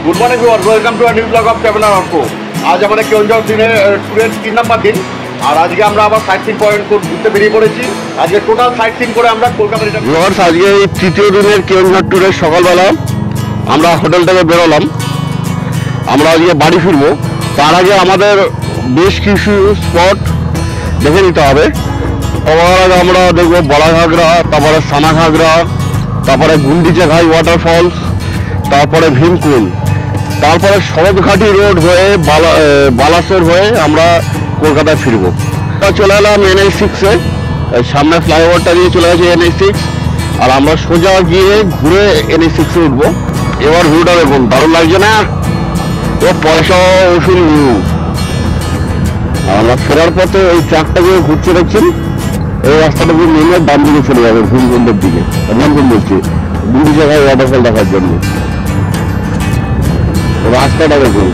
Good morning viewers, welcome to a new blog of traveller Arko. আজ আমাদের কেওনঝড় ট্যুরের 3 নম্বর দিন। আর আজকে আমরা আবার সাইট সিন পয়েন্ট ঘুরতে বেরিয়ে পড়েছি। আজকে টোটাল সাইট সিন করে আমরা কলকাতা রিটার্ন। ভিউয়ার্স, আজকে এই তৃতীয় দিনের কেওনঝড় ট্যুরের সকালবেলা আমরা হোটেল থেকে বেরোলাম। আমরা আজকে বাড়ি ফিরবো। তার আগে আমাদের বেশ কিছু স্পট দেখে নিতে হবে। সবার আগে আমরা দেখবো বড়াঘাগরা, তারপরে সানাঘাগরা, তারপরে গুন্ডিচাঘাই ওয়াটারফলস, তারপরে ভীমকুল, তারপরে শরৎঘাটি রোড হয়ে বালাসোর হয়ে আমরা কলকাতায় ফিরবো। চলে এলাম NH6-এ, সামনে ফ্লাইওভারটা দিয়ে চলে গেছে NH6, আর আমরা সোজা গিয়ে ঘুরে NH6-এ উঠবো। এবার ভিউটা দেখুন, দারুণ লাগছে না? ও পয়সা ওষুধ ভিউ। আমরা ফেরার পথে এই ট্রাকটাকে ঘুরছে দেখছেন, এই রাস্তাটাকে নেমে ডান দিকে চলে যাবে ভীমকুণ্ডের দিকে। ভীমকুণ্ড বলছি, গুন্ডিচাঘাই ওয়াটারফল দেখার জন্য। রাস্তাটা দেখুন,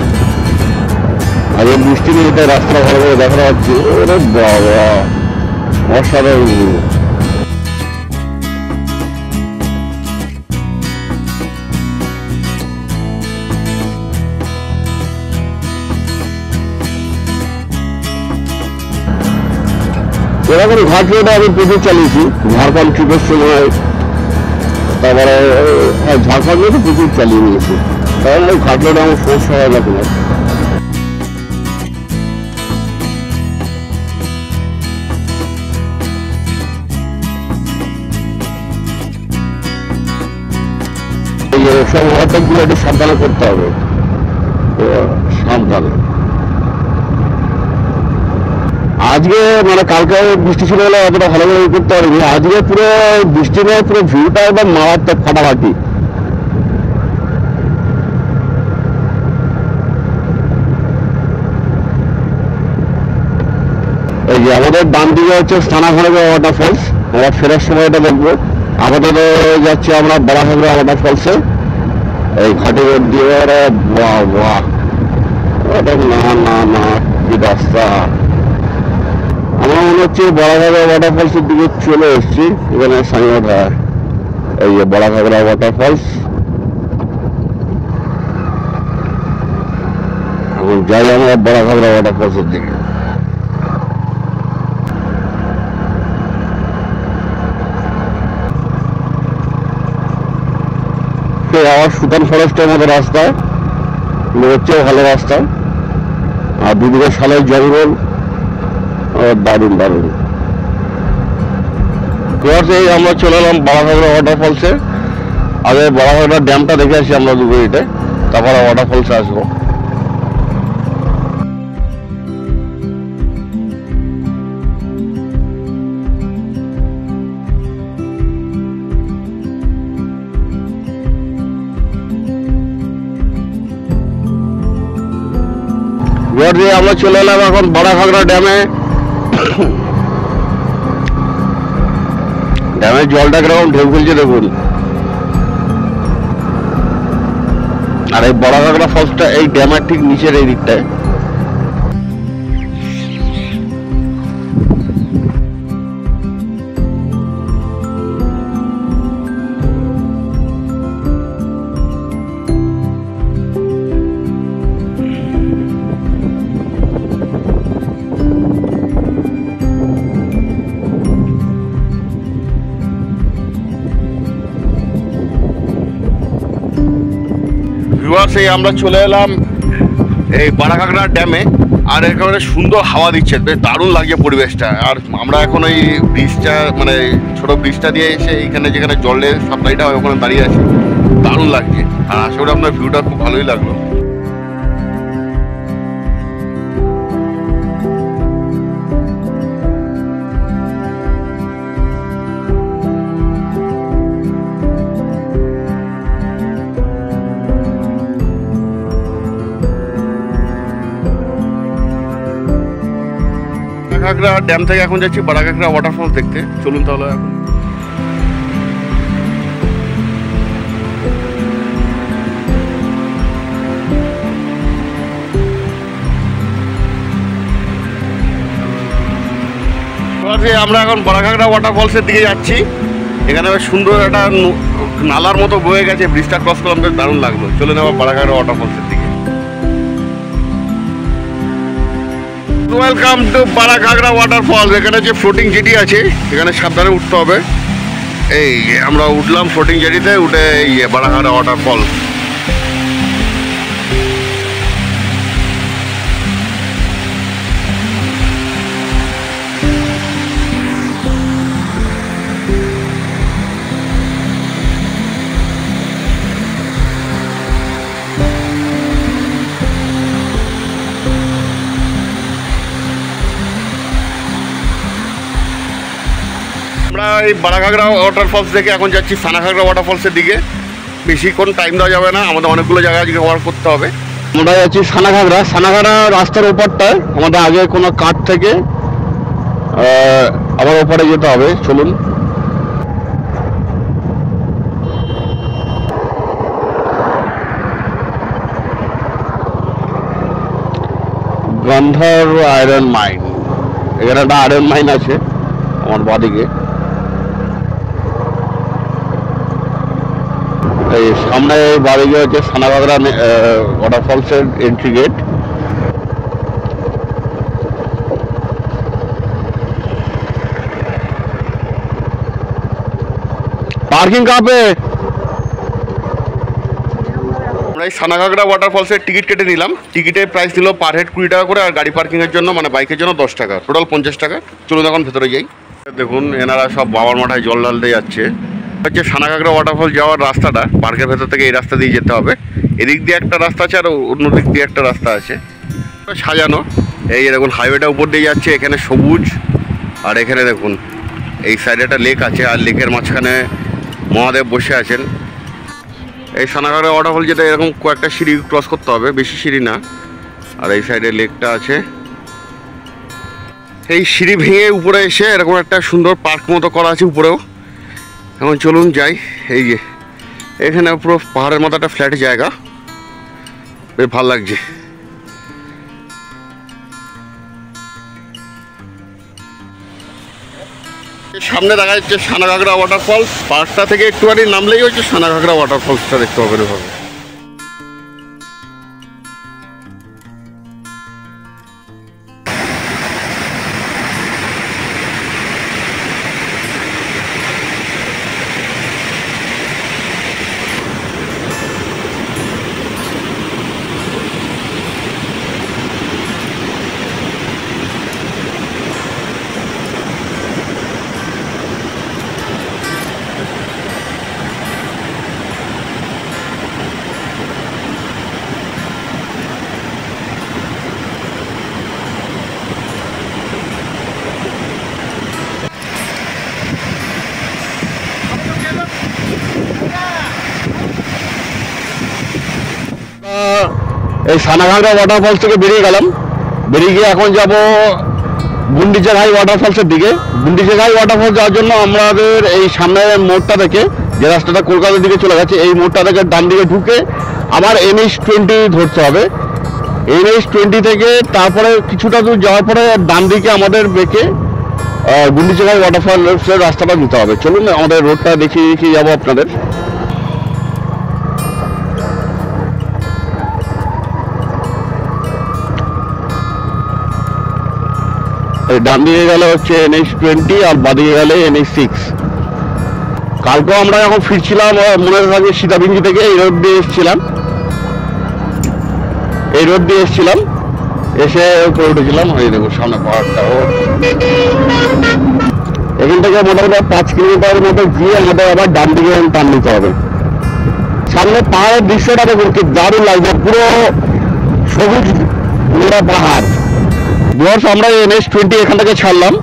আগে বৃষ্টি নেই, তাই রাস্তা ভালো করে দেখা যাচ্ছে। ওরে বাবা, অসাধারণ। এরকম ঘাট রোডে আমি প্রচুর চালিয়েছি, ঝাড়খণ্ড ট্রিপের সময়, তারপরে ঝাড়খণ্ড রোডে প্রচুর চালিয়ে নিয়েছি। কারণ ওই ঘাট রোডে আমার ফোর্স হয় না কোনো। সব ওভারটেকগুলো একটু সাবধানে করতে হবে, সাবধানে। আজকে মানে কালকে বৃষ্টি ছিল বলে অতটা ভালো করে করতে পারিনি। আজকে পুরো বৃষ্টি নেই, পুরো ভিউটা একদম মারাত্মক, ফাটাফাটি। এই যে আমাদের ডান দিকে হচ্ছে সানাঘাগরা ওয়াটারফলস, আমরা ফেরার সময় এটা দেখবো। আপাতত যাচ্ছি আমরা বড়াঘাগরা ওয়াটারফলসে, এই ঘাটি রোড দিয়ে। বাহ বাহ, না না না, কি রাস্তা! আমার মনে হচ্ছে বড়াঘাগরা ওয়াটারফলসের দিকে চলে এসেছি। এখানে সাইনবোর্ড, এই যে বড়াঘাগরা ওয়াটারফলস। এখন যাই আমরা বড়াঘাগরা ওয়াটারফলসের দিকে। আবার সুতান ফরেস্টের মতো রাস্তা, হচ্ছে ভালো রাস্তা, আর দুদিকে শালের জঙ্গল, দারুণ দারুণ। এই আমরা চলে এলাম বড়াঘাগরা ওয়াটারফলসে। আগে বড়াঘাগরা ড্যামটা দেখে আসি আমরা 2 মিনিটে, তারপরে ওয়াটারফলসে আসবো। আমরা চলে এলাম এখন বড়াঘাগরা ড্যামে। ড্যামের জলটা কিরকম ঢেউ ফেলছে দেখুন। আর এই বড়াঘাগরা ফলসটা এই ড্যামের ঠিক নিচের এই দিকটায়। সেই আমরা চলে এলাম এই বড়াঘাগরা ড্যামে, আর একেবারে সুন্দর হাওয়া দিচ্ছে, বেশ দারুণ লাগছে পরিবেশটা। আর আমরা এখন ওই ব্রিজটা, মানে ছোট ব্রিজটা দিয়ে এসে এইখানে যেখানে জলের সাপ্লাইটা হয় ওখানে দাঁড়িয়ে আছি, দারুণ লাগছে। আর আশা করি আপনার ভিউটা খুব ভালোই লাগলো। বড়াঘাগরা ড্যাম থেকে এখন যাচ্ছি বড়াঘাগরা ওয়াটারফলস দেখতে। চলুন তাহলে এখন। আমরা এখন বড়াঘাগরা ওয়াটারফলসের দিকে যাচ্ছি। এখানে বেশ সুন্দর একটা নালার মতো বয়ে গেছে, ব্রিজটা ক্রস করলাম, বেশ দারুণ লাগলো। চলে নেওয়া বারাঘাগরা ওয়াটারফলসের দিকে। Welcome to Baraghagra waterfall. এখানে যে ফ্লোটিং জেটি আছে, এখানে সাবধানে উঠতে হবে। এই আমরা উঠলাম ফ্লোটিং জেটিতে, উঠে এই বারাঘাগরা ওয়াটারফল। আমরা এই বারাঘাগরা ওয়াটারফলস থেকে এখন যাচ্ছি সানাঘাগরা ওয়াটারফলসের দিকে। বেশিক্ষণ টাইম দেওয়া যাবে না, আমাদের অনেকগুলো জায়গা আজকে কভার করতে হবে। আমরা যাচ্ছি সানাঘাগরা রাস্তার ওপারটায়। আমাদের আগে কোনো কাঠ থেকে আবার ওপারে যেতে হবে। চলুন। গান্ধার আয়রন মাইন, এখানে একটা আয়রন মাইন আছে আমার বাদিকে। এই সামনে বাদিকে হচ্ছে সানাঘাগরা ওয়াটারফলসের এন্ট্রি গেট। পার্কিং कहाँ पे? আমরা এই সানাঘাগরা ওয়াটারফলসের টিকিট কেটে নিলাম। টিকিটের প্রাইস দিল পার হেড 20 টাকা করে, আর গাড়ি পার্কিংয়ের জন্য মানে বাইকের জন্য 10 টাকা, টোটাল 50 টাকা। চলুন এখন ভেতরে যাই। দেখুন এনারা সব বাবার মাথায় জল ঢালতে যাচ্ছে। হচ্ছে সানাঘাগরা ওয়াটারফল যাওয়ার রাস্তাটা, পার্কের ভেতর থেকে এই রাস্তা দিয়ে যেতে হবে। এদিক দিয়ে একটা রাস্তা আছে আর অন্য দিক দিয়ে একটা রাস্তা আছে সাজানো। এই দেখুন হাইওয়েটা উপর দিয়ে যাচ্ছে, এখানে সবুজ। আর এখানে দেখুন এই সাইডে একটা লেক আছে, আর লেকের মাঝখানে মহাদেব বসে আছেন। এই সানাঘাগরা ওয়াটারফল যেটা, এরকম কয়েকটা সিঁড়ি ক্রস করতে হবে, বেশি সিঁড়ি না। আর এই সাইডে লেকটা আছে। এই সিঁড়ি ভেঙে উপরে এসে এরকম একটা সুন্দর পার্ক মতো করা আছে উপরেও। এখন চলুন যাই। এই যে এখানে পুরো পাহাড়ের মতো একটা ফ্ল্যাট জায়গা, বেশ ভালো লাগছে। সামনে দেখা যাচ্ছে সানাঘাগরা ওয়াটারফলস। পার্কটা থেকে একটুখানি নামলেই হচ্ছে সানাঘাগরা ওয়াটারফলসটা দেখতে পাবেন এভাবে। এই সানাঘাগরা ওয়াটারফলস থেকে বেরিয়ে গেলাম। বেরিয়ে গিয়ে এখন যাব গুন্ডিচাঘাই ওয়াটারফলসের দিকে। গুন্ডিচাঘাই ওয়াটারফলস যাওয়ার জন্য আমাদের এই সামনের মোড়টা থেকে, যে রাস্তাটা কলকাতার দিকে চলে গেছে, এই মোড়টা থেকে ডান দিকে ঢুকে আবার NH20 ধরতে হবে। NH20 থেকে তারপরে কিছুটা দূর যাওয়ার পরে ডান দিকে আমাদের বেঁকে গুন্ডিচাঘাই ওয়াটারফলসের রাস্তাটা নিতে হবে। চলুন আমাদের রোডটা দেখিয়ে দেখিয়ে যাবো আপনাদের। ডান দিকে গেলে হচ্ছে NH20 আর বাদিকে গেলে NH6। কালকেও আমরা যখন ফিরছিলাম মনে থাকে সীতাবিঞ্জি থেকে এই রোড দিয়ে এসেছিলাম, এসে উপরে উঠেছিলাম। এই দেখুন সামনে পাহাড়টা, এখান থেকে মোটামুটি 5 কিলোমিটারের মতো গিয়ে আমাদের আবার ডান দিকে টান নিতে হবে। সামনে পাহাড়ের দৃশ্যটা দেখুন কি দারুণ লাগবে, পুরো সবুজ নীলা পাহাড়। আমরা NH20 এখান থেকে ছাড়লাম।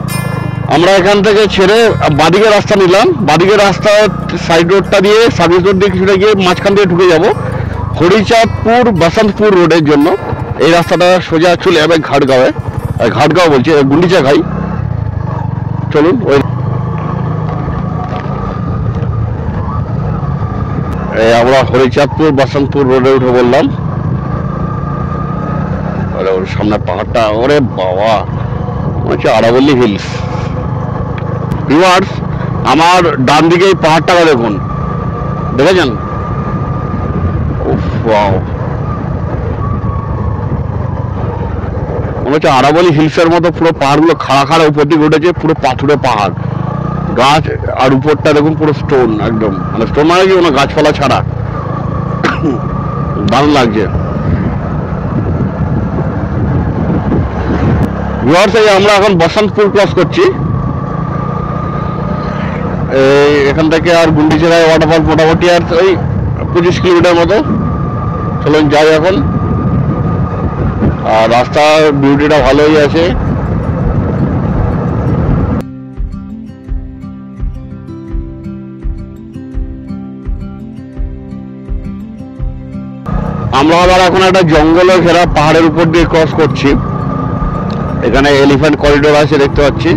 আমরা এখান থেকে ছেড়ে বাদিকে রাস্তা নিলাম। বাদিকে রাস্তা সাইড রোডটা দিয়ে সার্ভিস রোড দিয়ে কিছুটা গিয়ে মাঝখান দিয়ে ঢুকে যাব হরিচাঁদপুর বসন্তপুর রোডের জন্য। এই রাস্তাটা সোজা চলে যাবে ঘাটগাঁও বলছে গুন্ডিচাঘাই। চলুন ওই আমরা হরিচাঁদপুর বসন্তপুর রোডে উঠে বললাম। ওর সামনে পাহাড়টা, ওরে বাবা, হচ্ছে আরাবল্লী হিলস। ভিউয়ার্স, আমার ডান দিকে এই পাহাড়টাকে দেখুন, দেখেছেন? উফ, ওয়াও, মনে হচ্ছে আরাবলি হিলসের মতো পুরো পাহাড়গুলো খাড়া খাড়া উপর দিকে উঠেছে, পুরো পাথুরে পাহাড়, গাছ, আর উপরটা দেখুন পুরো স্টোন, একদম মানে স্টোন মানে কি কোনো গাছপালা ছাড়া, দারুণ লাগছে। আমরা এখন বসন্তপুর ক্রস করছি। এখান থেকে আর গুন্ডিচড়াই ওয়াটারফল মোটামুটি আর ওই 25 কিলোমিটার মতো। চলুন যাই এখন। আর রাস্তার বিউটিটা ভালোই আছে। আমরা আবার এখন একটা জঙ্গলে ঘেরা পাহাড়ের উপর দিয়ে ক্রস করছি। এখানে এলিফ্যান্ট করিডোর আছে দেখতে পাচ্ছি।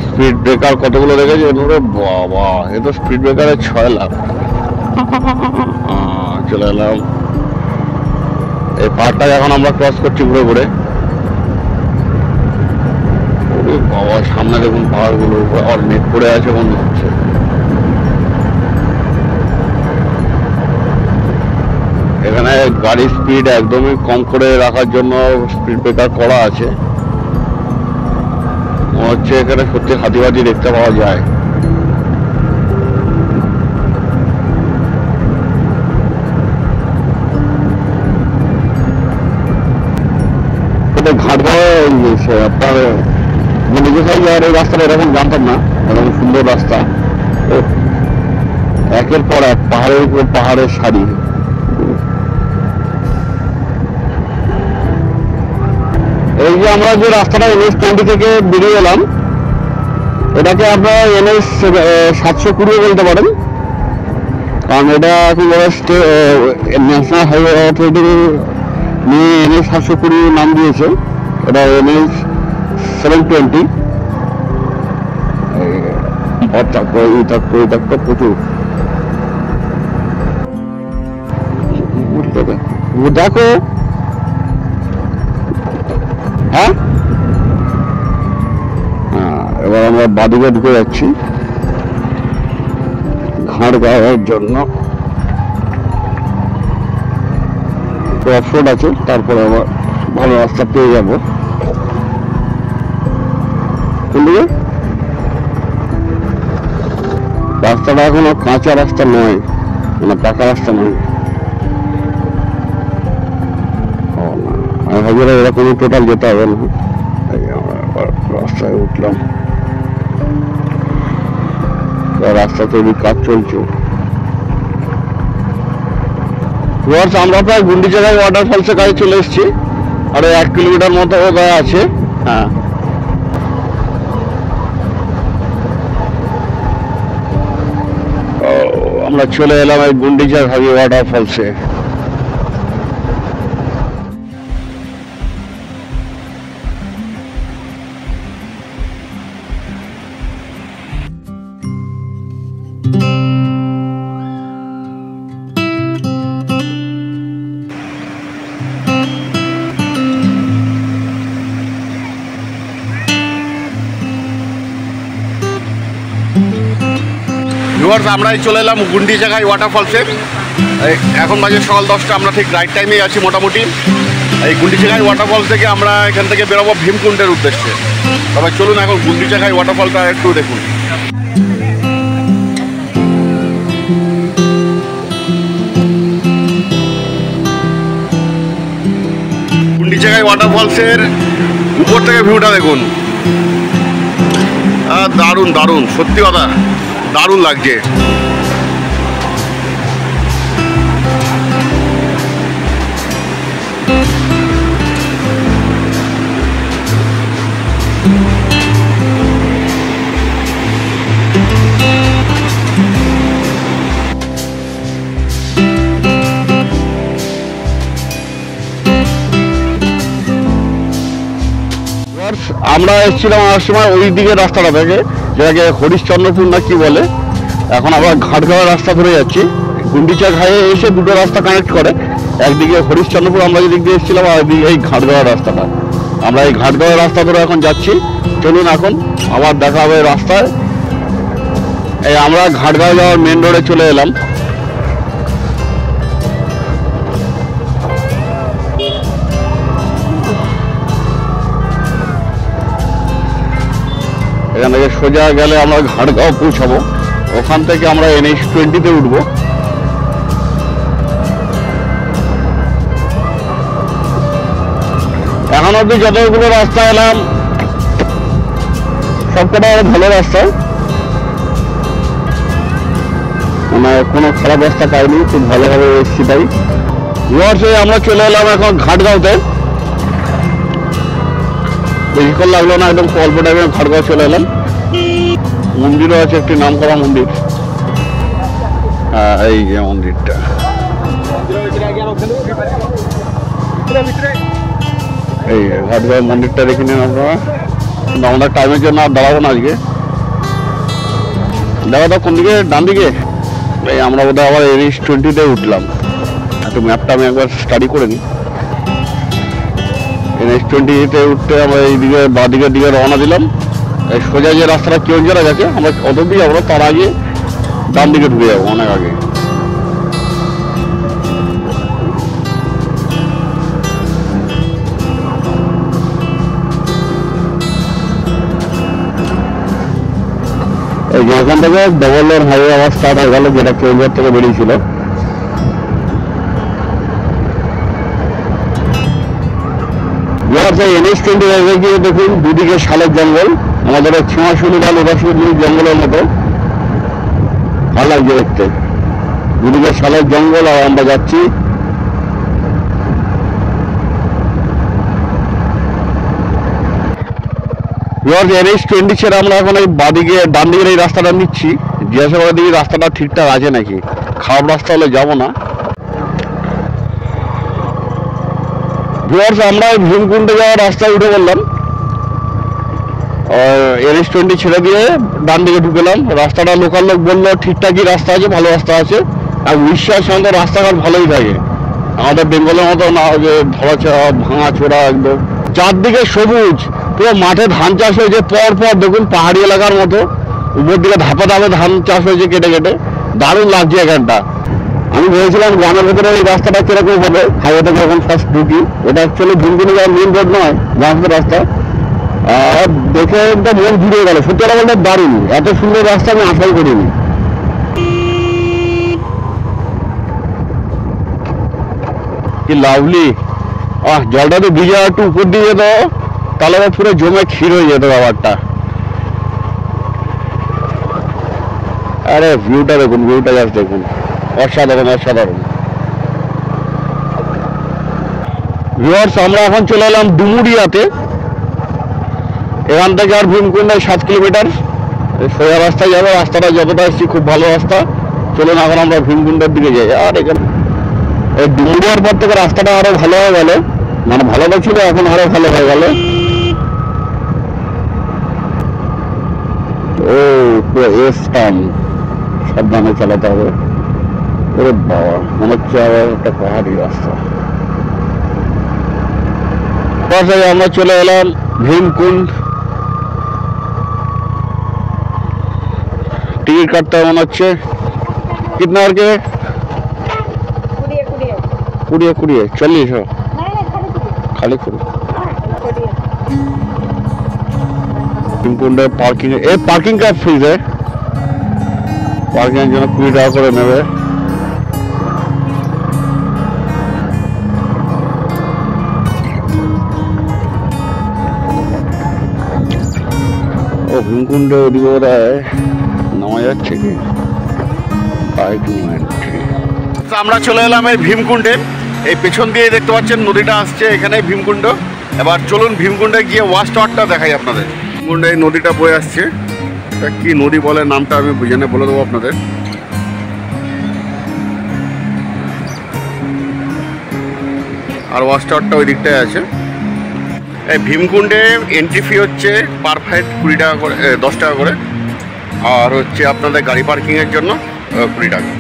স্পিড ব্রেকার কতগুলো দেখেছেন? ওরে বাবা, এ তো স্পিড ব্রেকারে 6 লাখ। চলে এলাম এই পাহাড়টাকে, এখন আমরা ক্রস করছি ঘুরে ঘুরে। ওরে বাবা, সামনে দেখুন পাহাড়গুলো, আর মেঘ পড়ে আছে মনে হচ্ছে। এখানে গাড়ির স্পিড একদমই কম করে রাখার জন্য স্পিড ব্রেকার করা আছে। মনে হচ্ছে এখানে সত্যি হাতিবাতি দেখতে পাওয়া যায়। ঘাটগাঁও আপনার নিজে সাইড যাওয়ার এই রাস্তাটা এরকম জানতাম না, এরকম সুন্দর রাস্তা। একের পর এক পাহাড়ের উপর পাহাড়ের সারি। এই যে আমরা যে রাস্তাটা NH 20 থেকে বেরিয়ে এলাম, এটাকে আপনারা NH 720 বলতে পারেন, কারণ এটা এখন ন্যাশনাল হাইওয়ে অথরিটি নিয়ে NH 720 নাম দিয়েছে। এটা NH 720। প্রচুর দেখো। হ্যাঁ, এবার আমরা বাদিকে ঢুকে যাচ্ছি ঘাটগাঁওয়ের জন্য। অফরোড আছে, তারপরে আবার ভালো রাস্তা পেয়ে যাব। রাস্তাটা এখনো কাঁচা রাস্তা নয়, মানে পাকা রাস্তা নয়। আমি ভাবছিলাম এরকম টোটাল যেতে হবে না। রাস্তায় উঠলাম, রাস্তা তৈরির কাজ চলছে। আমরা প্রায় গুন্ডিচড়াই ওয়াটারফলসের কাছে চলে এসেছি, আর 1 কিলোমিটার মতো আছে। হ্যাঁ, আমরা চলে এলাম এই গুন্ডিচড়াই ওয়াটারফলসে। আমরাই চলে এলাম গুন্ডিচড়াই ওয়াটারফলসে। এখন বাজে সকাল 10টা। আমরা ঠিক রাইট টাইমেই আছি মোটামুটি। এই গুন্ডিচড়াই ওয়াটারফলস থেকে আমরা এখান থেকে বেরোবো ভীমকুণ্ডের উদ্দেশ্যে। তবে চলুন এখন গুন্ডিচড়াই ওয়াটারফলটা একটু দেখুন। গুন্ডিচড়াই ওয়াটারফলসের উপর থেকে ভিউটা দেখুন, দারুণ দারুণ, সত্যি কথা দারুণ লাগছে। আমরা এসেছিলাম আর সময় ওই দিকে রাস্তাটা থেকে, যেটাকে হরিশ্চন্দ্রপুর না কি বলে। এখন আমরা ঘাটগাঁওয়ের রাস্তা ধরে যাচ্ছি। গুন্ডিচড়াই এসে দুটো রাস্তা কানেক্ট করে, একদিকে হরিশ্চন্দ্রপুর আমরা যেদিক দিয়ে এসেছিলাম, আর একদিকে এই ঘাটগাঁওয়ের রাস্তাটা। আমরা এই ঘাটগাঁওয়ের রাস্তা ধরে এখন যাচ্ছি। চলুন এখন আবার দেখা হবে রাস্তায়। এই আমরা ঘাটগাঁও যাওয়ার মেন রোডে চলে এলাম। এখান থেকে সোজা গেলে আমরা ঘাটগাঁও পৌঁছাবো, ওখান থেকে আমরা NH-20-তে উঠবো। এখন অব্দি যতগুলো রাস্তা এলাম সবকটা ভালো রাস্তা, মানে কোনো খারাপ রাস্তা পাইনি, খুব ভালোভাবে এসেছি। তাই আমরা চলে এলাম এখন ঘাটগাঁওতে। বেশিক্ষণ লাগলো না, একদম অল্প টাইমে ঘাটগাঁও চলে এলাম। মন্দিরও আছে, একটি নাম করা মন্দির। হ্যাঁ, এই যে মন্দিরটা। এই ঘাটগাঁও মন্দিরটা দেখে নিন আপনারা। আমরা টাইমের জন্য আর দাঁড়াবো না আজকে। দেখা তো কোন দিকে? ডান দিকে। এই আমরা বোধহয় আবার NH-20-তে উঠলাম। একটু ম্যাপটা আমি একবার স্টাডি করে নিই। NH-20-তে উঠতে আমরা এইদিকে বাঁ দিকের দিকে রওনা দিলাম। এই সোজা যে রাস্তাটা কেওনঝড়ে গেছে, আমরা অত অব্দি যাবো, তার আগে ডান দিকে ঢুকে যাবো, অনেক আগে। এই যে এখান থেকে ডবল লেন হাইওয়ে আবার স্টার্ট হয়ে গেল, যেটা কেওনঝড় থেকে বেরিয়েছিল। NH-20 গিয়ে দেখুন দুদিকে শালের জঙ্গল, আমাদের ছিমাশুলি বা লোধাশুলি জঙ্গলের মতো ভালো লাগছে দেখতে। দুদিকে শালের জঙ্গল আর আমরা যাচ্ছি। NH-20 ছেড়ে আমরা এখন এই বাদিকে ডান দিকের এই রাস্তাটা নিচ্ছি। জিজ্ঞাসা করে দিই রাস্তাটা ঠিকঠাক আছে নাকি, খারাপ রাস্তা হলে যাবো না। আমরা ভীমকুণ্ডে যাওয়ার রাস্তায় উঠে বললাম, NH-20 ছেড়ে দিয়ে ডান দিকে ঢুকেলাম। রাস্তাটা লোকাল লোক বললো ঠিকঠাকই রাস্তা আছে, ভালো রাস্তা আছে। আর উড়িষ্যার সঙ্গে রাস্তাঘাট ভালোই থাকে, আমাদের বেঙ্গলের মতো না যে ধরাচড়া ভাঙা চোরা একদম। চারদিকে সবুজ, পুরো মাঠে ধান চাষ হয়েছে পর পর, দেখুন পাহাড়ি এলাকার মতো। উপর দিকে ধাপে ধাপে ধান চাষ হয়েছে কেটে কেটে, দারুণ লাগছে এখানটা। আমি ভেবেছিলাম গ্রামের ভেতরে এই রাস্তাটা কিরকম হবে, হাইওয়ে থেকে যখন ফার্স্ট ঢুকি। এটা অ্যাকচুয়ালি ভীমকুণ্ডে যাওয়ার মেন রোড নয়, গ্রামের রাস্তা। আর দেখে একটা মন জুড়ে গেল, সত্যি কথা বলতে দারুণ। এত সুন্দর রাস্তা আমি আশাই করিনি। কি লাভলি! জলটা তো ভিজে একটু উপর দিয়ে যেত, তাহলে পুরো জমে ক্ষীর হয়ে যেত ব্যাপারটা। আরে ভিউটা দেখুন, ভিউটা জাস্ট দেখুন, অসাধারণ অসাধারণ। ভিউয়ার্স, আমরা এখন চলে এলাম ডুমুরিয়াতে। এখান থেকে আর ভীমকুণ্ডে 7 কিলোমিটার সোজা রাস্তায় যাবে। রাস্তাটা যতটা এসেছি খুব ভালো রাস্তা। চলুন এখন আমরা ভীমকুণ্ডের দিকে যাই। আর এখানে এই ডুমুরিয়ার পর থেকে রাস্তাটা আরো ভালো হয়ে গেল, মানে ভালো ছিল, এখন আরো ভালো হয়ে গেল। ও পুরো টার্ন, সাবধানে চালাতে হবে। ওরে বাবা, মনে হচ্ছে আবার একটা পাহাড়ি রাস্তা। আমরা চলে এলাম ভীমকুণ্ড। টিকিট কাটতে মনে হচ্ছে কিতনা আর কে 20 40 খালি ভীমকুণ্ডে পার্কিং, এই পার্কিং का ফিজ है, পার্কিং এর জন্য 20 টাকা করে নেবে। ও ভীমকুণ্ডে ওদিকে ওরা নামা যাচ্ছে কি? আমরা চলে এলাম এই ভীমকুণ্ডে। এই পেছন দিয়ে দেখতে পাচ্ছেন নদীটা আসছে, এখানে ভীমকুণ্ড। এবার চলুন ভীমকুণ্ডে গিয়ে ওয়াচ টাওয়ারটা দেখাই আপনাদের। ভীমকুণ্ডে এই নদীটা বয়ে আসছে, কি নদী বলে নামটা আমি বুঝে বলে দেবো আপনাদের। আর ওয়াচ টাওয়ারটা ওই দিকটায় আছে। এই ভীমকুণ্ডে এন্ট্রি ফি হচ্ছে পার হেড 20 টাকা করে, 10 টাকা করে। আর হচ্ছে আপনাদের গাড়ি পার্কিংয়ের জন্য 20 টাকা।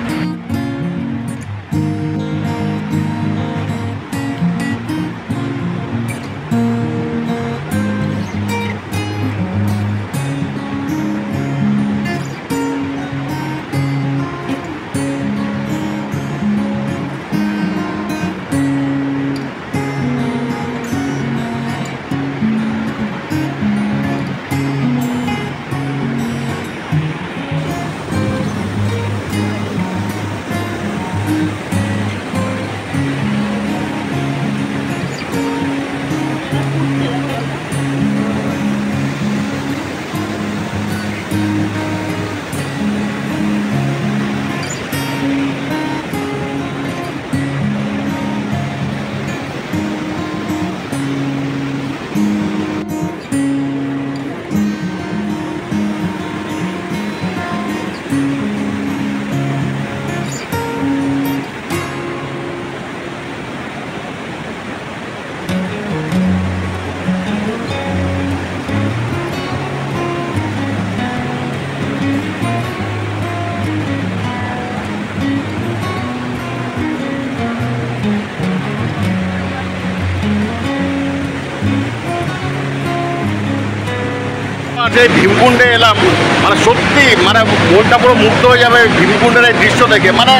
সেই ভীমকুণ্ডে এলাম, মানে সত্যি মানে মনটা পুরো মুগ্ধ হয়ে যাবে ভীমকুণ্ডের এই দৃশ্য দেখে। মানে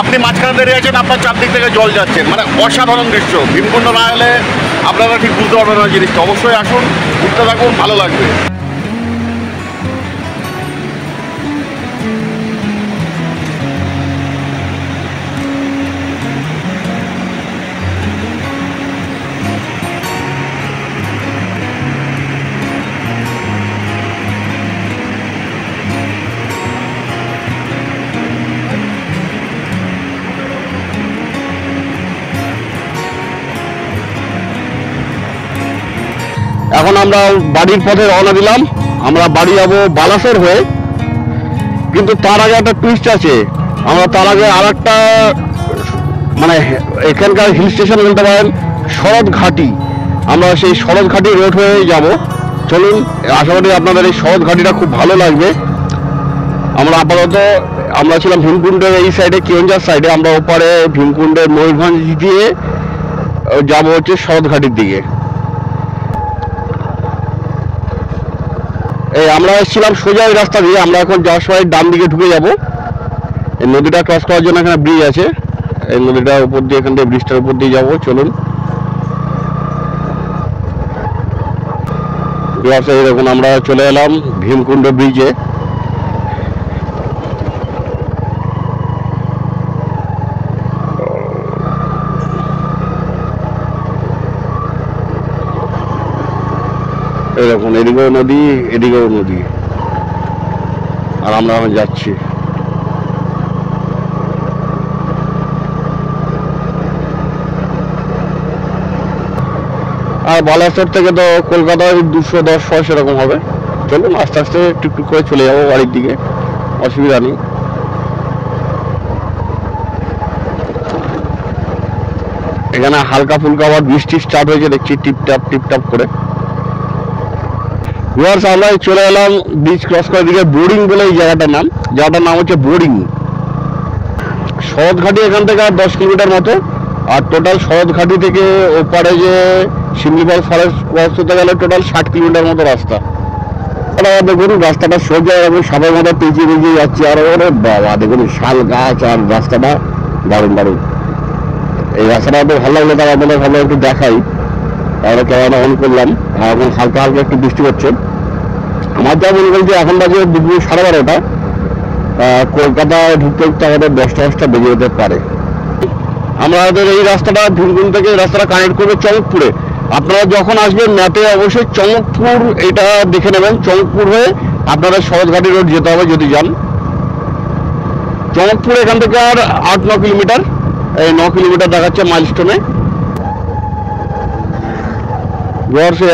আপনি মাঝখানে দাঁড়িয়ে আছেন, আপনার চারদিক থেকে জল যাচ্ছে, মানে অসাধারণ দৃশ্য। ভীমকুণ্ড না এলে আপনারা ঠিক বুঝতে পারবেন না জিনিসটা। অবশ্যই আসুন, ঘুরতে থাকুন, ভালো লাগবে। এখন আমরা বাড়ির পথে রওনা দিলাম। আমরা বাড়ি যাবো বালাসোর হয়ে, কিন্তু তার আগে একটা টুইস্ট আছে। আমরা তার আগে আর একটা মানে এখানকার হিল স্টেশন বলতে পারেন শরৎ ঘাটি। আমরা সেই শরৎ ঘাটি রোড হয়ে যাব। চলুন, আশা করি আপনাদের এই শরৎ ঘাটিটা খুব ভালো লাগবে। আমরা আপাতত আমরা ছিলাম ভীমকুণ্ডের এই সাইডে, কেওনঝাড় সাইডে। আমরা ওপারে ভীমকুণ্ডের ময়ূরভঞ্জ দিয়ে যাব হচ্ছে শরৎ ঘাটির দিকে। এই আমরা এসেছিলাম সোজা ওই রাস্তা দিয়ে। আমরা এখন যাওয়ার সময় ডান দিকে ঢুকে যাব। এই নদীটা ক্রস করার জন্য এখানে ব্রিজ আছে। এই নদীটার উপর দিয়ে, এখান থেকে ব্রিজটার উপর দিয়ে যাবো। চলুন, দেখুন আমরা চলে এলাম ভীমকুণ্ড ব্রিজে। এই দেখুন, এদিকেও নদী, এদিকেও নদী, আর আমরা এখন যাচ্ছি। আর বালাসোর থেকে তো কলকাতায় 210 সেরকম হবে। চলুন, আস্তে আস্তে টুকটুক করে চলে যাবো বাড়ির দিকে, অসুবিধা নেই। এখানে হালকা ফুলকা আবার বৃষ্টি স্টার্ট হয়েছে দেখছি, টিপটাপ করে। আমরা চলে এলাম ব্রিজ ক্রস করে দিকে বোর্ডিং বলে এই জায়গাটার নাম হচ্ছে বোর্ডিং। শরৎ ঘাটি এখান থেকে আর 10 কিলোমিটার মতো। আর টোটাল শরৎ ঘাটি থেকে ওপারে যে শিমলিপাল ফরেস্ট ক্রস হতে গেলে টোটাল 60 কিলোমিটার মতো রাস্তা। দেখুন রাস্তাটা সোজা এবং সবার মতো পেঁচিয়ে যাচ্ছে। আর ওরে বাবা, দেখুন শাল গাছ আর রাস্তাটা দারুণ। এই রাস্তাটা তো ভালো লাগলো, তার আপনাদের ভালো একটু দেখাই। আমরা ক্যামেরা অন করলাম, এখন হালকা একটু বৃষ্টি হচ্ছে। আমার যা মনে করি যে এখন বাজে দুপুর 12:30। কলকাতায় ঢুকতে আমাদের 10টা বেজে যেতে পারে। আমাদের এই রাস্তাটা ভীমকুণ্ড থেকে রাস্তাটা কানেক্ট করবে চমকপুরে। আপনারা যখন আসবেন ম্যাপে অবশ্যই চমকপুর এটা দেখে নেবেন। চমকপুর হয়ে আপনারা শরৎ ঘাটি রোড যেতে হবে যদি যান। চমকপুর এখান থেকে আর 8-9 কিলোমিটার, এই 9 কিলোমিটার দেখাচ্ছে মাইলস্টোনে।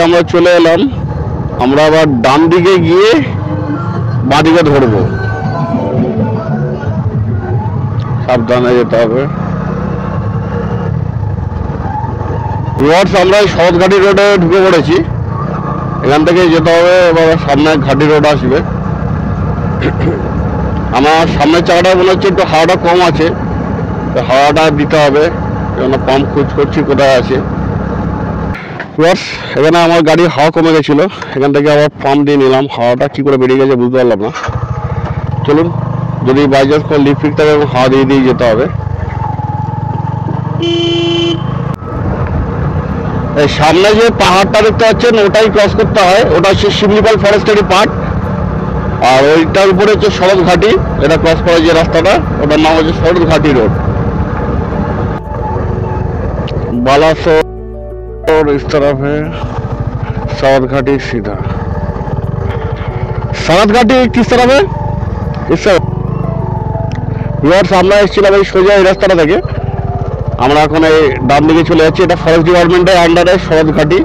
আমরা চলে এলাম। আমরা আবার ডান দিকে গিয়ে বাঁদিকে ধরবো, সাবধানে যেতে হবে। আমরা এই শরৎ ঘাটি রোডে ঢুকে পড়েছি। এখান থেকে যেতে হবে, এবার সামনে ঘাটি রোড আসবে। আমার সামনের চাকাটা মনে হচ্ছে একটু হাওয়াটা কম আছে, হাওয়াটা দিতে হবে। পাম্প খোঁজ করছি কোথায় আছে। এখানে আমার গাড়ি হাওয়া কমে গেছিল, এখান থেকে আবার পাম্প দিয়ে নিলাম। হাওয়াটা কি করে বেরিয়ে গেছে বুঝতে পারলাম না। চলুন, যদি বাই চান্স কোনো লিফট ফিট থাকে হাওয়া দিয়ে যেতে হবে। এই সামনে যে পাহাড়টা দেখতে পাচ্ছেন ওটাই ক্রস করতে হয়, ওটা হচ্ছে শিমলিপাল ফরেস্টেরই পার্ট। আর ওইটার উপরে হচ্ছে শরৎ ঘাটি, এটা ক্রস করার যে রাস্তাটা ওটার নাম হচ্ছে শরৎ ঘাটি রোড। बालासोर इस तरफ है, शरৎ घाटी सीधा। शरৎ घाटी किस तरफ है? इस तरफ। আমরা এসেছিলাম এই সোজা এই রাস্তাটা থেকে। আমরা এখন এই ডান দিকে চলে যাচ্ছি। এটা ফরেস্ট ডিপার্টমেন্টের আন্ডারে শরৎ ঘাটি।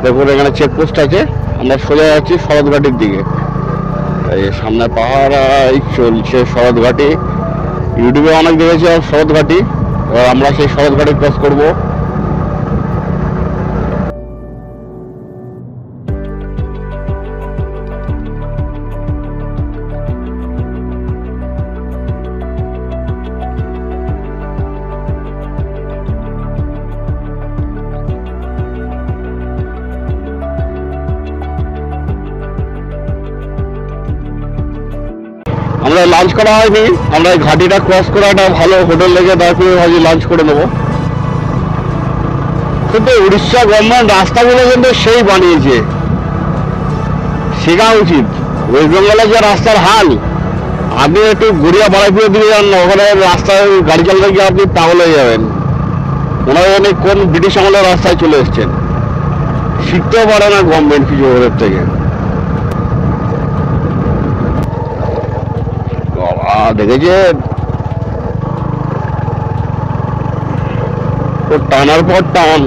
দেখুন এখানে চেকপোস্ট আছে। আমরা সোজা যাচ্ছি শরৎ ঘাটির দিকে। এই সামনে পাহাড় চলছে শরৎ ঘাটি। ইউটিউবে অনেক দেখেছি শরৎ ঘাটি। এবার আমরা সেই শরৎ ঘাটি ক্রস করবো। আমাদের লাঞ্চ করা হয়নি, আমরা এই ঘাটিটা ক্রস করে একটা ভালো হোটেল লেগে তারপরে ভাবছি লাঞ্চ করে নেবো। কিন্তু উড়িষ্যা গভর্নমেন্ট রাস্তাগুলো কিন্তু সেই বানিয়েছে, শেখা উচিত। ওয়েস্ট বেঙ্গলের যে রাস্তার হাল, আপনি একটু গড়িয়া বাড়াইপুরে দিয়ে যান না, ওখানে রাস্তায় গাড়ি চালাতে গিয়ে আপনি পাগল হয়ে যাবেন। ওনারা জানি কোন ব্রিটিশ আমলের রাস্তায় চলে এসছেন। শিখতেও পারে না গভর্নমেন্ট কিছু ওদের থেকে। দেখেছেন টানার পর টান।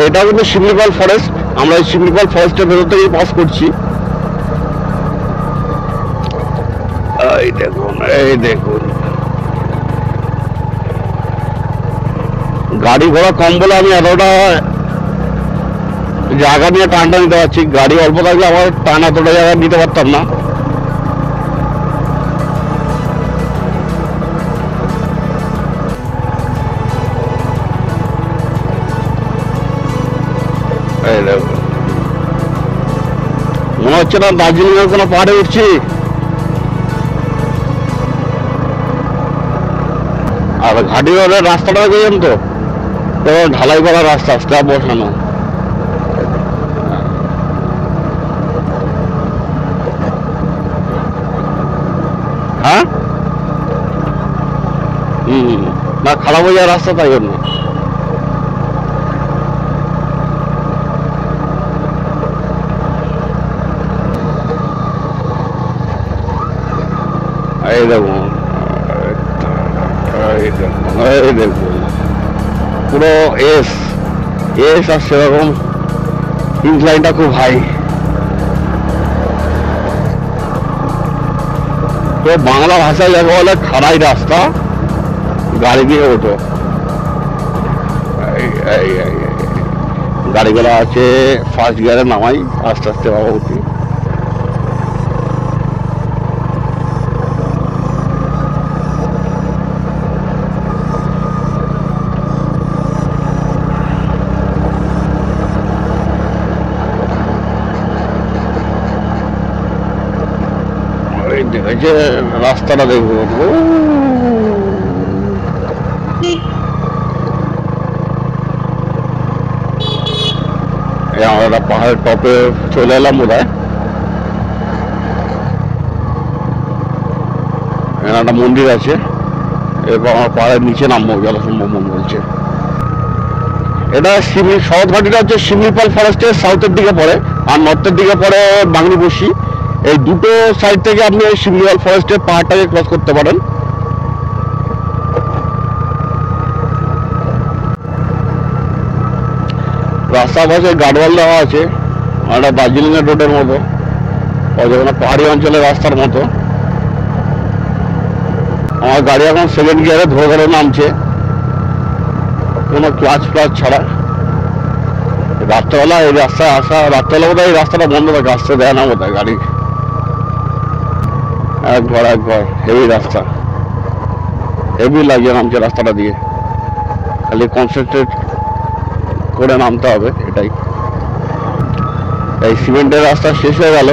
এটা কিন্তু শিমলিপাল ফরেস্ট, আমরা এই শিমলিপাল ফরেস্টের ভেতর থেকেই পাস করছি। এই দেখুন, এই দেখুন, গাড়ি ঘোড়া কম বলে আমি এতটা জায়গা নিয়ে টানটা নিতে পারছি। গাড়ি অল্প থাকলে আমার টান এতটা জায়গা নিতে পারতাম না। মনে হচ্ছে না দার্জিলিং এর কোনো পাহাড়ে উঠছি। আর ঘাটি রোডের রাস্তাটা দেখেছেন তো, ঢালাই করা রাস্তা, স্ল্যাব বসানো। হ্যাঁ, না খারাপ হয়ে যায় রাস্তা, তাই জন্য। এই দেখুন, এই দেখুন, পুরো এস এস আর সেরকম ইনক্লাইনটা খুব হাই। তো বাংলা ভাষায় যাকে বলে খাড়াই রাস্তা, গাড়ি দিয়ে ওঠো। গাড়িগুলো আছে ফার্স্ট গিয়ারে নামাই, আস্তে আস্তে বাবা উঠি। দেখেছে রাস্তাটা দেখবো, আমরা পাহাড়ের টপে চলে এলাম বোধ হয়। এখানে একটা মন্দির আছে, এরপর আমার পাহাড়ের নিচে নামবো যথাসম্ভব মন বলছে। এটা সাউথ ঘাটিটা হচ্ছে শিমলিপাল ফরেস্টের সাউথের দিকে পড়ে, আর নর্থের দিকে পড়ে বাংলাবসি। এই দুটো সাইড থেকে আপনি এই শিমলিপাল ফরেস্টের পাহাড়টাকে ক্রস করতে পারেন। রাস্তার পাশে গার্ডওয়াল দেওয়া আছে, একটা দার্জিলিং এর রোডের মতো, যেখানে পাহাড়ি অঞ্চলের রাস্তার মতো। আমার গাড়ি এখন সেকেন্ড গিয়ারে ধরে ধরে নামছে, কোনো ক্লাচ ফ্লাচ ছাড়া। রাত্রেবেলা এই রাস্তায় আসা, রাত্রেবেলা বোধহয় এই রাস্তাটা বন্ধ থাকে, আসতে দেয় না বোধহয় গাড়ি। একবার হেভি রাস্তা, হেভি লাগিয়ে নামছে রাস্তাটা দিয়ে, খালি কনসেন্ট্রেট করে নামতে হবে, এটাই। এই সিমেন্টের রাস্তা শেষ হয়ে গেল,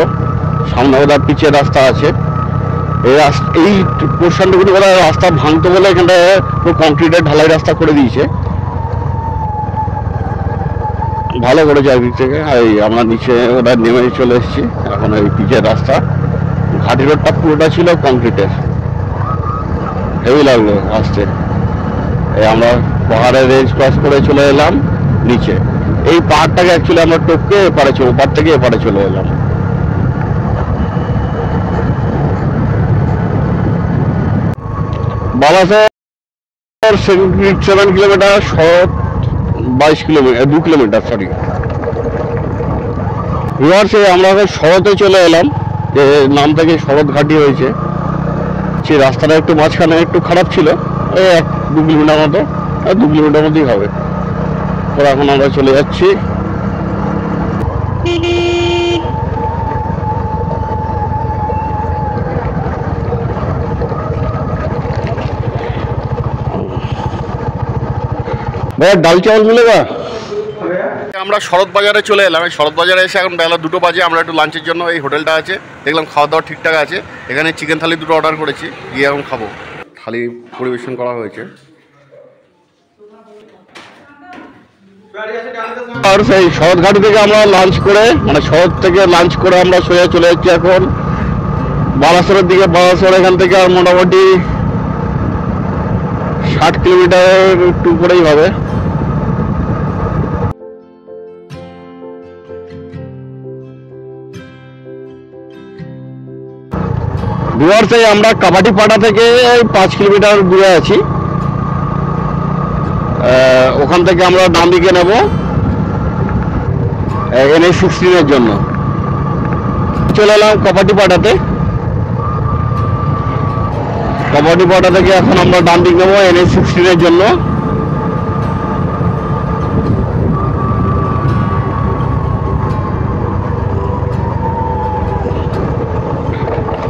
সামনে বোধহয় পিচের রাস্তা আছে। এই পোর্শনটুকু বোধহয় রাস্তা ভাঙতে বলে এখানটা পুরো কংক্রিটের ঢালাই রাস্তা করে দিয়েছে, ভালো করেছে একদিক থেকে। এই আমরা নিচে ওটা নেমে চলে এসেছি, এখন এই পিচের রাস্তা। ঘাটি রোডটা পুরোটা ছিল কংক্রিটের, হেভি লাগলো আসতে। এই আমরা পাহাড়ের রেঞ্জ ক্রস করে চলে এলাম নিচে। এই পাহাড়টাকে অ্যাকচুয়ালি আমরা টপকে এপারে ওপার থেকে এপারে চলে এলাম। বালাসর 7 কিলোমিটার, শরৎ 22 কিলোমিটার, 2 কিলোমিটার সরি। ভিউয়ার্স, আমরা এখন শরতে চলে এলাম, যে নাম থেকে শরৎ ঘাটি হয়েছে। সেই রাস্তাটা একটু মাঝখানে একটু খারাপ ছিল, এই 1-2 কিলোমিটার মতো, 2 কিলোমিটার মতোই হবে। তো এখন আমরা চলে যাচ্ছি। भैया डाल चावल मिलेगा? আমরা শরৎ বাজারে চলে এলাম। এই শরৎ বাজারে এসে এখন বেলা 2টো বাজে। আমরা একটু লাঞ্চের জন্য এই হোটেলটা আছে, দেখলাম খাওয়া দাওয়া ঠিকঠাক আছে। এখানে চিকেন থালি 2টো অর্ডার করেছি, গিয়ে এখন খাবো। থালি পরিবেশন করা হয়েছে। আর সেই শরৎঘাটি থেকে আমরা লাঞ্চ করে, মানে শরৎ থেকে লাঞ্চ করে আমরা সোজা চলে যাচ্ছি এখন বালাসোরের দিকে। বালাসোর এখান থেকে আর মোটামুটি 60 কিলোমিটার একটু করেই হবে। ভিউয়ার্স, আমরা কাবাডিপাড়া থেকে 5 কিলোমিটার দূরে আছি। ওখান থেকে আমরা ডান দিকে নেব NH-16 এর জন্য। চলে এলাম কাবাডিপাড়াতে। কাবাডিপাড়া থেকে এখন আমরা ডান দিক নেব NH-16 এর জন্য।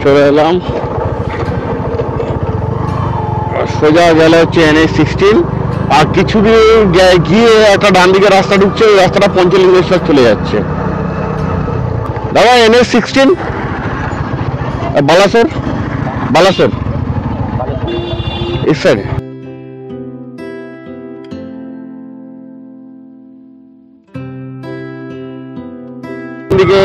চলে এলাম, সোজা গেলে হচ্ছে NH-16। আর কিছুদিন গিয়ে একটা ডান দিকে রাস্তা ঢুকছে, ওই রাস্তাটা পঞ্চলিঙ্গেশ্বর চলে যাচ্ছে। দাদা NH-16 বালাসোর, বালাসোর इस साइड। দিকে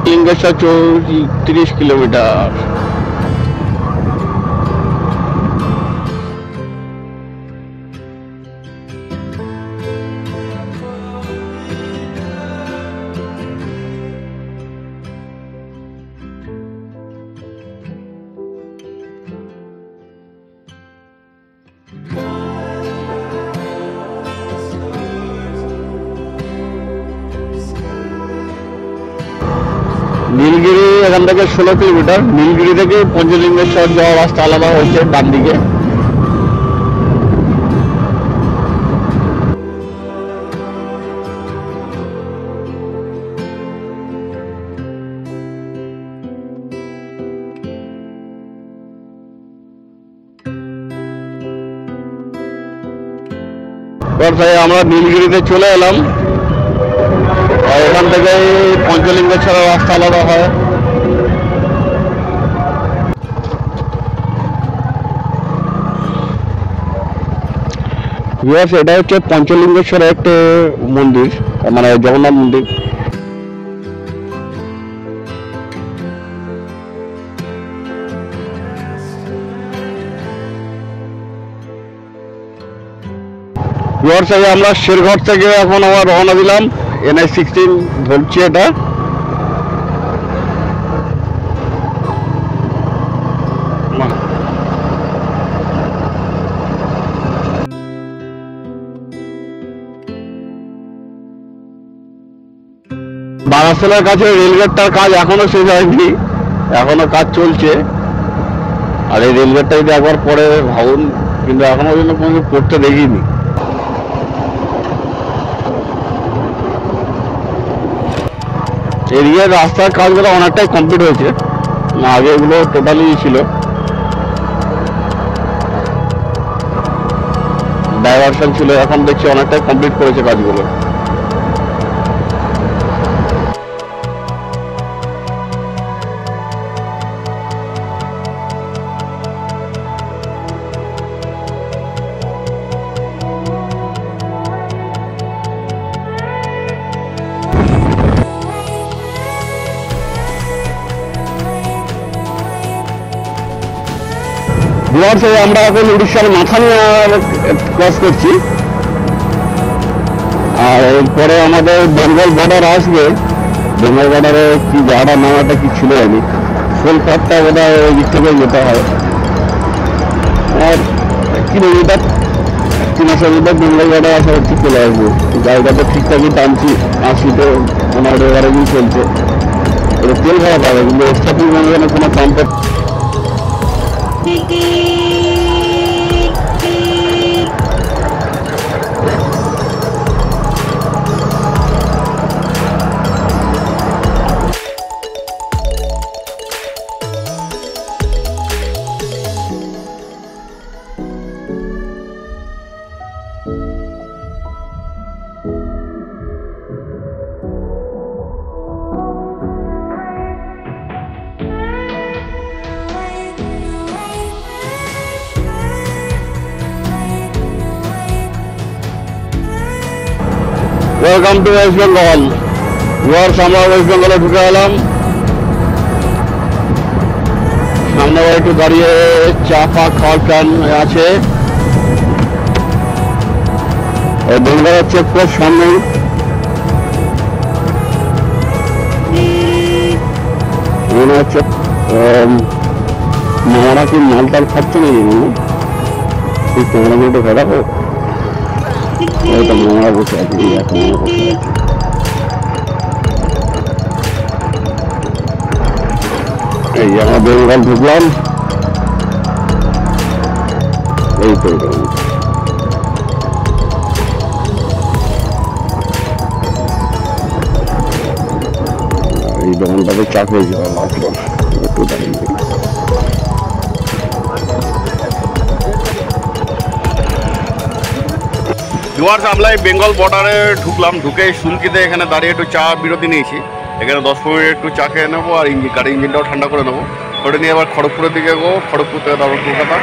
লিঙ্গেশ্বর 30 কিলোমিটার। নীলগিরি এখান থেকে 16 কিলোমিটার। নীলগিরি থেকে পঞ্চলিঙ্গেশ্বর যাওয়ার রাস্তা আলাদা হয়েছে ডান দিকে। আমরা নীলগিরিতে চলে এলাম। এখান থেকে পঞ্চলিঙ্গেশ্বরের রাস্তা আলাদা হয়। এটা হচ্ছে পঞ্চলিঙ্গেশ্বরের একটা মন্দির, মানে জগন্নাথ মন্দির। আমরা শেরঘাট থেকে এখন আবার রওনা দিলাম। NH-16 ধরছি এটা। বারাসোলের কাছে রেলগেটটার কাজ এখনো শেষ হয়নি, এখনো কাজ চলছে। আর এই রেলগেটটা যদি একবার পরে ভাবুন, কিন্তু এখনো পর্যন্ত কোনো করতে দেখিনি। এদিকে রাস্তার কাজগুলো অনেকটাই কমপ্লিট হয়েছে, আগে এগুলো টোটালি ছিল ডাইভারশন ছিল, এখন দেখছি অনেকটাই কমপ্লিট করেছে কাজগুলো। আমরা এখন উড়িষ্যার মাথানিয়া ক্রস করছি, আর এরপরে আমাদের বেঙ্গল বর্ডার আসবে। বেঙ্গল বর্ডারে কি জায়গাটার নামটা কি ছিল জানি, কলকাতা বোধ হয় ওই দিক থেকে যেতে হয়। আর কিলোমিটার 300 মিটার বেঙ্গল বর্ডার আসা হচ্ছে, চলে আসবো। জায়গাটা ঠিকঠাকই টানছি, 80 তো 15 এগারো চলছে। এটা তেল ভাড়া পাবে, কিন্তু এক্সট্রা পরিমাণে কোনো পাম্পের welcome to West Bengal. Viewers, আমরা ওয়েস্ট বেঙ্গলে ঢুকে এলাম। সামনে একটু দাঁড়িয়ে চা ফা খাওয়ার প্ল্যান আছে। বেঙ্গলের চেকপোস্ট সামনে। মনে হচ্ছে মামারা কি মালটাল খাচ্ছে নাকি? তোমরা একটু ঘোরাবো। ওই তো মামারা বসে আছে, এখন বসে আছে। এই আমরা বেঙ্গল ঢুকলাম। এই তো এই দোকানটাতে চা খেয়েছিলাম মাত্র, একটু দাঁড়িয়ে। ভিউয়ার্স, আমরা এই বেঙ্গল বর্ডারে ঢুকলাম। ঢুকে সুমকিতে এখানে দাঁড়িয়ে একটু চা বিরতি নিয়েছি। এখানে 10-15 মিনিট একটু চা খেয়ে নেবো আর গাড়ির ইঞ্জিনটাও ঠান্ডা করে নেবো। ওটা নিয়ে আবার খড়গপুরের দিকে গো। খড়গপুর থেকে তারপর কলকাতা।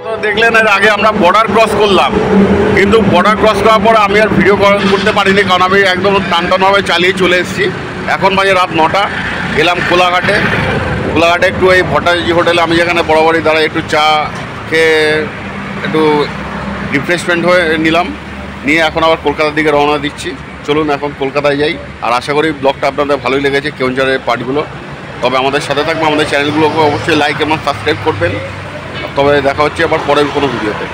তো দেখলেন, এর আগে আমরা বর্ডার ক্রস করলাম, কিন্তু বর্ডার ক্রস করার পর আমি আর ভিডিও করতে পারিনি, কারণ আমি একদম টানটানভাবে চালিয়ে চলে এসেছি। এখন বাজে রাত 9টা। এলাম কোলাঘাটে। কোলাঘাটে একটু এই ভট্টাচার্য হোটেলে আমি যেখানে বরাবরই দাঁড়াই, একটু চা খেয়ে একটু রিফ্রেশমেন্ট হয়ে নিলাম। নিয়ে এখন আবার কলকাতার দিকে রওনা দিচ্ছি। চলুন এখন কলকাতায় যাই। আর আশা করি ব্লগটা আপনাদের ভালোই লেগেছে, কেওনঝড়ের পার্টগুলো। তবে আমাদের সাথে থাকবে, আমাদের চ্যানেলগুলোকে অবশ্যই লাইক এবং সাবস্ক্রাইব করবেন। তবে দেখা হচ্ছে আবার পরের কোনো ভিডিওতে।